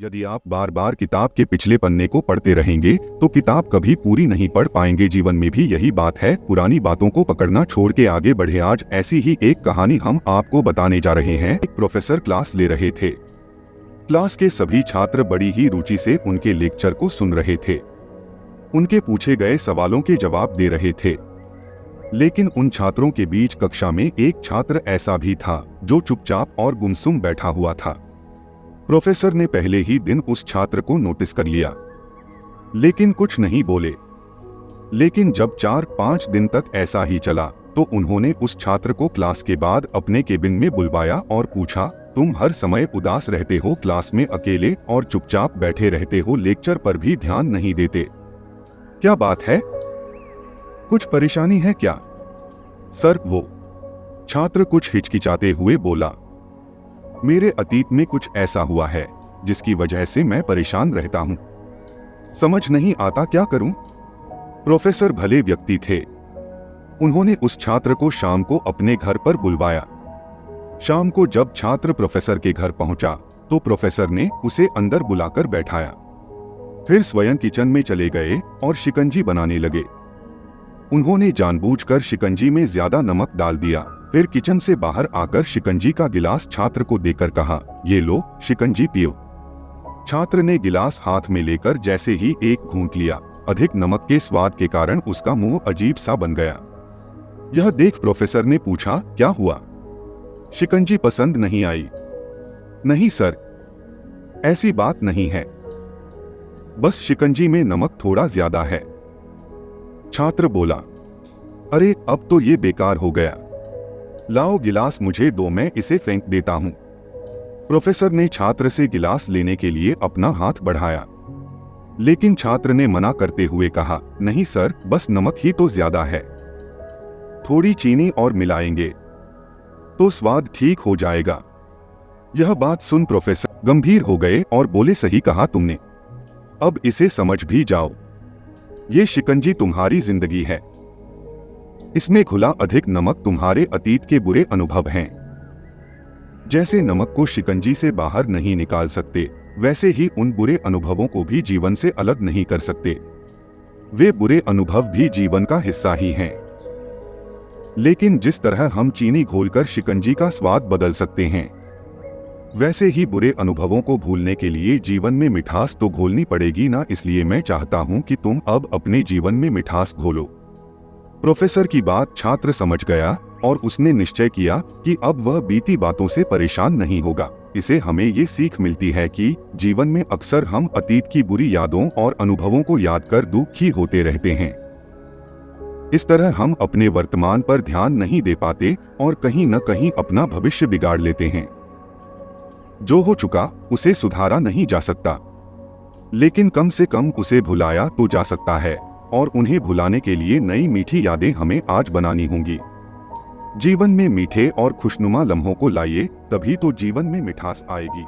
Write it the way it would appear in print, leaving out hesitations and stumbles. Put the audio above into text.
यदि आप बार बार किताब के पिछले पन्ने को पढ़ते रहेंगे तो किताब कभी पूरी नहीं पढ़ पाएंगे। जीवन में भी यही बात है, पुरानी बातों को पकड़ना छोड़ के आगे बढ़े। आज ऐसी ही एक कहानी हम आपको बताने जा रहे हैं। एक प्रोफेसर क्लास ले रहे थे। क्लास के सभी छात्र बड़ी ही रुचि से उनके लेक्चर को सुन रहे थे। उनके पूछे गए सवालों के जवाब दे रहे थे। लेकिन उन छात्रों के बीच कक्षा में एक छात्र ऐसा भी था जो चुपचाप और गुमसुम बैठा हुआ था। प्रोफेसर ने पहले ही दिन उस छात्र को नोटिस कर लिया, लेकिन कुछ नहीं बोले। लेकिन जब 4-5 दिन तक ऐसा ही चला तो उन्होंने उस छात्र को क्लास के बाद अपने केबिन में बुलवाया और पूछा, तुम हर समय उदास रहते हो, क्लास में अकेले और चुपचाप बैठे रहते हो, लेक्चर पर भी ध्यान नहीं देते, क्या बात है? कुछ परेशानी है क्या? सर, वो छात्र कुछ हिचकिचाते हुए बोला, मेरे अतीत में कुछ ऐसा हुआ है जिसकी वजह से मैं परेशान रहता हूं। समझ नहीं आता क्या करूं? प्रोफेसर भले व्यक्ति थे। उन्होंने उस छात्र को शाम को अपने घर पर बुलवाया। शाम को जब छात्र प्रोफेसर के घर पहुंचा तो प्रोफेसर ने उसे अंदर बुलाकर बैठाया। फिर स्वयं किचन में चले गए और शिकंजी बनाने लगे। उन्होंने जानबूझकर शिकंजी में ज्यादा नमक डाल दिया। फिर किचन से बाहर आकर शिकंजी का गिलास छात्र को देकर कहा, ये लो, शिकंजी पियो। छात्र ने गिलास हाथ में लेकर जैसे ही एक घूंट लिया, अधिक नमक के स्वाद के कारण उसका मुंह अजीब सा बन गया। यह देख प्रोफेसर ने पूछा, क्या हुआ? शिकंजी पसंद नहीं आई? नहीं सर, ऐसी बात नहीं है, बस शिकंजी में नमक थोड़ा ज्यादा है। छात्र बोला, अरे अब तो ये बेकार हो गया, लाओ गिलास मुझे दो, मैं इसे फेंक देता हूं। प्रोफेसर ने छात्र से गिलास लेने के लिए अपना हाथ बढ़ाया, लेकिन छात्र ने मना करते हुए कहा, नहीं सर, बस नमक ही तो ज्यादा है, थोड़ी चीनी और मिलाएंगे तो स्वाद ठीक हो जाएगा। यह बात सुन प्रोफेसर गंभीर हो गए और बोले, सही कहा तुमने, अब इसे समझ भी जाओ, ये शिकंजी तुम्हारी जिंदगी है, इसमें घुला अधिक नमक तुम्हारे अतीत के बुरे अनुभव हैं। जैसे नमक को शिकंजी से बाहर नहीं निकाल सकते, वैसे ही उन बुरे अनुभवों को भी जीवन से अलग नहीं कर सकते। वे बुरे अनुभव भी जीवन का हिस्सा ही हैं। लेकिन जिस तरह हम चीनी घोलकर शिकंजी का स्वाद बदल सकते हैं, वैसे ही बुरे अनुभवों को भूलने के लिए जीवन में मिठास तो घोलनी पड़ेगी ना। इसलिए मैं चाहता हूं कि तुम अब अपने जीवन में मिठास घोलो। प्रोफेसर की बात छात्र समझ गया और उसने निश्चय किया कि अब वह बीती बातों से परेशान नहीं होगा। इसे हमें ये सीख मिलती है कि जीवन में अक्सर हम अतीत की बुरी यादों और अनुभवों को याद कर दुखी होते रहते हैं। इस तरह हम अपने वर्तमान पर ध्यान नहीं दे पाते और कहीं न कहीं अपना भविष्य बिगाड़ लेते हैं। जो हो चुका उसे सुधारा नहीं जा सकता, लेकिन कम से कम उसे भुलाया तो जा सकता है, और उन्हें भुलाने के लिए नई मीठी यादें हमें आज बनानी होंगी। जीवन में मीठे और खुशनुमा लम्हों को लाइए, तभी तो जीवन में मिठास आएगी।